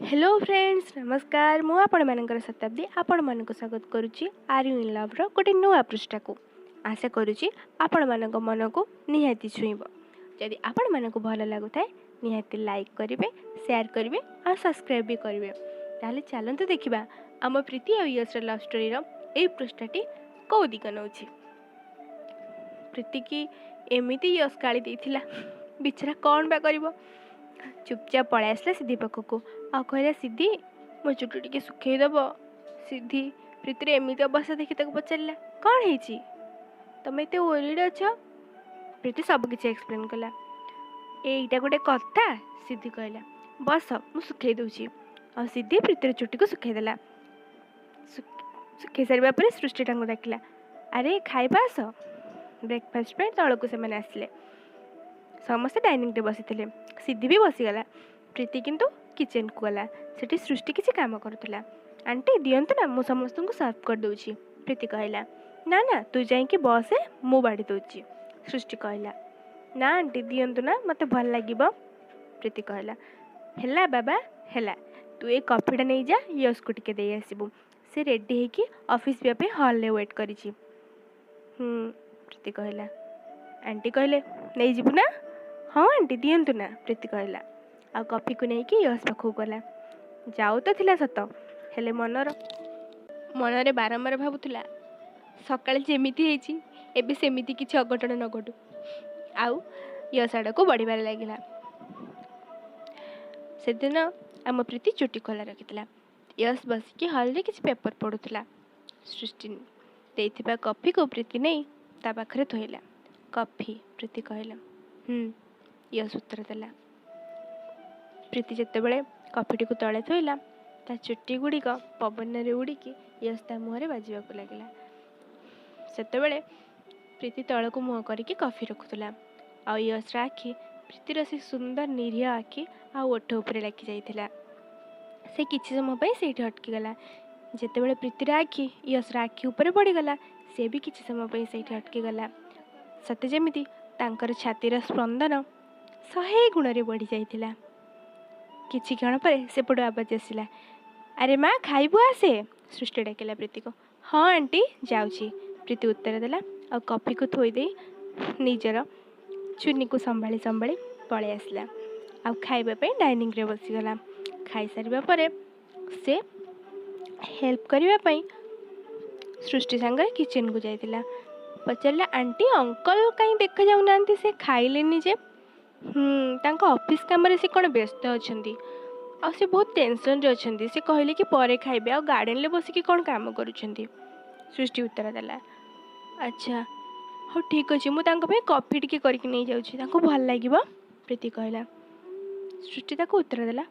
Hello friends नमस्कार मु आपण मानकर शताब्दी आपण मानक स्वागत करुच्ची आर यू इन लव रो गोटे नुआ पृष्ठा को आशा करुच्ची आपण मानक मन को निहाती छुईब जदि आपण मानक भल लगुए निहाती लाइक करेंगे शेयर करेंगे और सब्सक्राइब भी करेंगे ताहले चलते देखा आम प्रीति और यश लव स्टोरी रो पृष्ठाटी कौ दिग नौ प्रीति की एमती यश गाड़ी देथिला बिचरा कौन बा करिवो चुपचाप पलि आसला सिद्धि पाखक आ कहला सिद्धि मो चुटी टिके सुखेदब सिद्धि प्रीतिर एमती अवस्था देखी पचारा कौन है तुम एत ओरिड अछ प्रीति सबकि एक्सप्लेन कला एटा गोटे कथा सिद्धि कहला बस मु सुखे दूची आ सिद्धि प्रीतिर चुटी को सुखेदेला सुखे सारा पर सृष्टि डाकिला अरे खाइबा आस ब्रेकफास्ट पे तौक से आसिले समस्ते डाइनिंग टे बसी सिद्धि भी बसीगला प्रीति किंतु किचन को गला सेठी सृष्टि किसी काम करुला आंटी दियंतु ना मु समस्त को सर्व कर दूची प्रीति कहला ना ना तू जाइए बस मु बाड़ी दूची सृष्टि कहला ना आंटी दियंतु ना मते भल लागिबो प्रीति कहला हेला बाबा हेला तू ए कॉफीटा नहीं जा यश को टिके दे आसीबू से रेडी होगी ऑफिस पे हॉल ले वेट करिछि प्रीति कहला आंटी कहले नहीं जीबू ना हाँ आंटी दियंतु ना प्रीति कहला आ कॉफी को लेकिन यश पाखक गला जाऊ तो थिला सत हेले मनरे बारंबार भावुला सकाଳେ ଯେମିତି ହେଇଛି ଏବେ ସେମିତି କିଛି ଅଘଟଣ ନ ଘଟୁ ଆଉ यश आड़क बढ़िबार लागिला सेदिन आम प्रीति चुटी खोला रखिला यश बसिकी हॉल रे किसी पेपर पढ़ुला सृष्टि देइथिबा कॉफी को प्रीति नहीं ता पाखरे थोइला कॉफी प्रीति कहला यश उत्तर देला प्रीति जितेबाला कॉफीटी को तले थोइला ता चुट्टी गुड़िक पवन रे उड़िकी यश ता मुहरे बाजिबाकू लागिला सेतेबेले प्रीति तल को मुँह करके कॉफी रखुला आ यश आखि प्रीतिर से सुंदर निरीह आखि आ ओठ उपरे लागी जाइथिला से किछि समय पे सेठी अटकी गला जेतेबेले प्रीतिर आखि यश आखि उपरे पड़ीगला से भी किछि समय पे सेठी अटकी गला सते जेमिति तांकर छातीर स्पंदन 100 गुण रे बढ़ी जाइथिला किछि क्षण पर सेपटू आवाज आसिला अरे माँ खाइबू आसे सृष्टि डाकिला प्रीति को हाँ आंटी जाऊँगी प्रीति उत्तर देला और कॉफी को थोई दे निजर चुनी को संभाली संभाली पलि आसला आ खाइबा डाइनिंग रे बसीगला खाई सारिबा परे से हेल्प करबा पई सृष्टि संगे किचन को जाइतिला पचारा आंटी अंकल कहीं देखा जाऊना से खाइलेनी जे तांका ऑफिस काम से कौन व्यस्त अच्छा आ से बहुत टेंशन रे अच्छा से कहले कि परे खाइबे आ गार्डन ले बसिकी कौन काम करुछंती सृष्टि उत्तर देला अच्छा हाँ ठीक अच्छे मुझे कॉफी टी करके नहीं जाऊँ भल लगे प्रीति कहला सृष्टि ताको उत्तर देला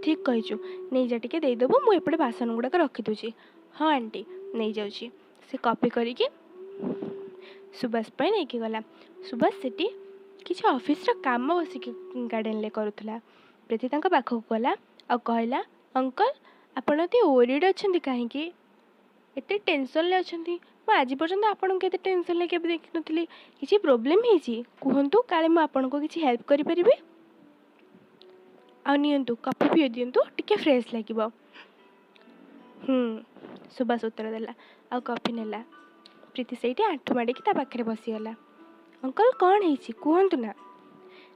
ठीक कहीचु नहीं जा टिके देदेबू मु एपटे बासन गुड़ाक रखीदूची हाँ आंटी नहीं जाऊँगी से कॉफी करके सुभाष पे नहीं कि गला सुभाष सेठी किसी ऑफिस काम बसिक गार्डन ले करुला प्रीति तांका पाखक गला और कहला अंकल आपण एत ओरिड अच्छा कहीं एत टेंशन ले अच्छा आज पर्यंत आपन के टेंशन ले के देखी नी किसी प्रोब्लेम होती कहतु काले मुझे किसी हेल्प करें आनियंतु कॉफी पी दिंतु टिके फ्रेश लगे सुभाष उत्तर देला आ कॉफी नेला प्रीति से आंठू माड़िकी ता पाखे बसीगला अंकल कौन है कहतु ना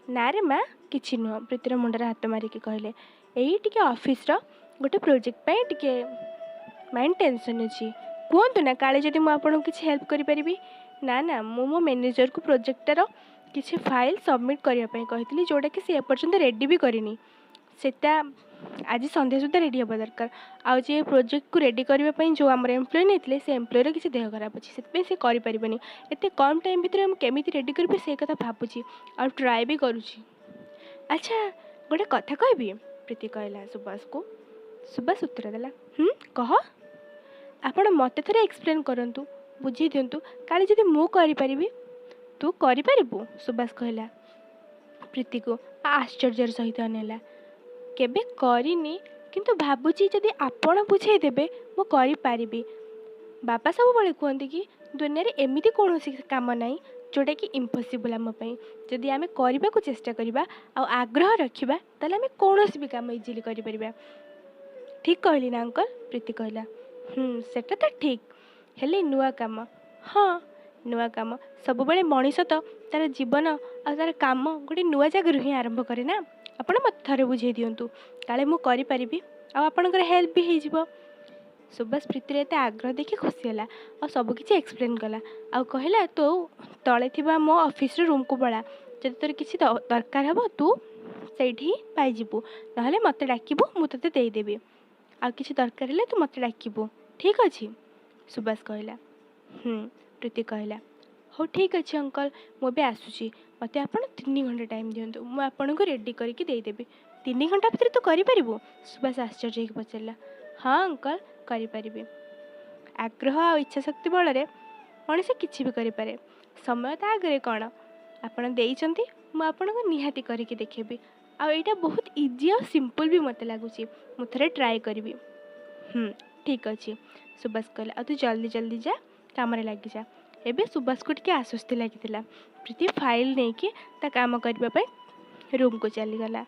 ना रे माँ किसी नुह प्रीतिर मुंडर हाथ मारिकी कहले यही टिके ऑफिस रो गोटे प्रोजेक्ट टिके माइंड टेंशन अच्छी कहतु ना काले जदि मुझे किसी हेल्प करी ना ना मो मैनेजर को प्रोजेक्टर किसी फाइल सबमिट करने कही जोटा कि सी एपर्यंत रेडी भी करनी सेटा आज संध्या सुधा रेडी हवा दरकार आज प्रोजेक्ट को रेडी करने जो आम एम्प्लॉय नहीं से एम्प्लॉयर किसी देह खराब अच्छे से करें एत कम टाइम भितर केमी रेडी करेंगे से कथा भावुची और ट्राए भी करुँची अच्छा गोटे कथा कहबी प्रीति कहला सुभाष को सुभाष उत्तर देला कह आपण मत थे एक्सप्लेन करंतु बुझे दिंतु काले जदि मु करि तू करू सुभाष कहला प्रीति को आश्चर्य सहित अनेला केबे करिनी किंतु भाबुची जदि आपण बुझे देबे मु करि पारिबी बापा सब बळे कहते कि दुनिया रे एमिति कौन काम नाई जोटाकि इम्पॉसिबल आम जदि आम करने को चेष्टा करवा आग्रह रखा ताले आम कौन भी काम इजिली कर ठीक कहली ना अंकल प्रीति कहला सेटा तो ठीक हेले नुआ काम हाँ नुआ काम सब बेले मनीष तो तार जीवन आ तार काम गोटे नुआ जगह ही आरंभ करे ना आपण मत थे बुझे दिंतु काले मुझे करी आपणकर हेल्प भी हो सुभाष प्रीतिर एत आग्रह देखी खुशी है और सबकि एक्सप्लेन कला आ कहला तो तले थी मो ऑफिस रूम को पड़ा जब तोर किसी दरकार हे तू से पाइबू ना मत डाकबू मुझे देदेवी आ किसी दरकार है तू मत डाकबू ठीक अच्छे सुभाष कहला प्रीति कहला हो ठीक अच्छे अंकल मुझे आसूसी मत आप 3 घंटा टाइम दिंतु मुझे आपन को रेडी करके देदेवी 3 घंटा भितर तू करू सुभाष आश्चर्य पचारा हाँ अंकल करें आग्रह आ इच्छा शक्ति बल मनीष किसी भी करे समय तो आगे कौन आपड़ देते मुझे निहाती करके देखेबी आईटा बहुत इजी और सिंपल भी मत लगुच मुझे ट्राए करी ठीक अच्छे सुभाष कहला आ तू जल्दी जल्दी जा काम लगी जा एबे सुभाष को टे आश्वस्ति लगी प्रीति फाइल नहीं कि काम करने रूम को चलीगला।